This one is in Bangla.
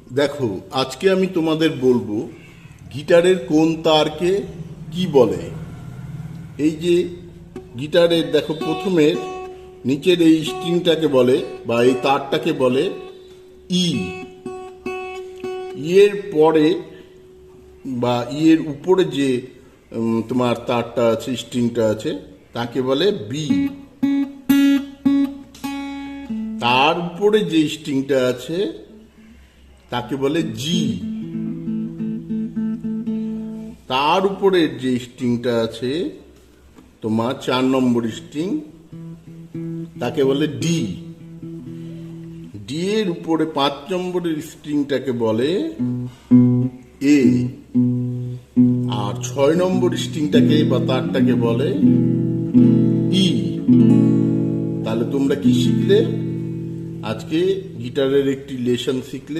দেখো, আজকে আমি তোমাদের বলবো গিটারের কোন তারকে কি বলে। এই যে গিটারের দেখো, প্রথমে নিচের এই স্ট্রিংটাকে বলে বা এই তারটাকে বলে ই। এর পরে বা এর উপরে যে তোমার তারটা আছে, স্ট্রিংটা আছে, তাকে বলে বি। তার উপরে যে স্ট্রিংটা আছে তাকে বলে জি। তার উপরে যে স্ট্রিংটা আছে তোমার 4 নম্বর স্ট্রিং, তাকে বলে ডি। ডি এর উপরে 5 নম্বরের স্ট্রিংটাকে বলে এ। আর 6 নম্বর স্ট্রিংটাকে বা তারটাকে বলে ই। তাহলে তোমরা কি শিখলে? আজকে গিটারের একটি লেসন শিখলে।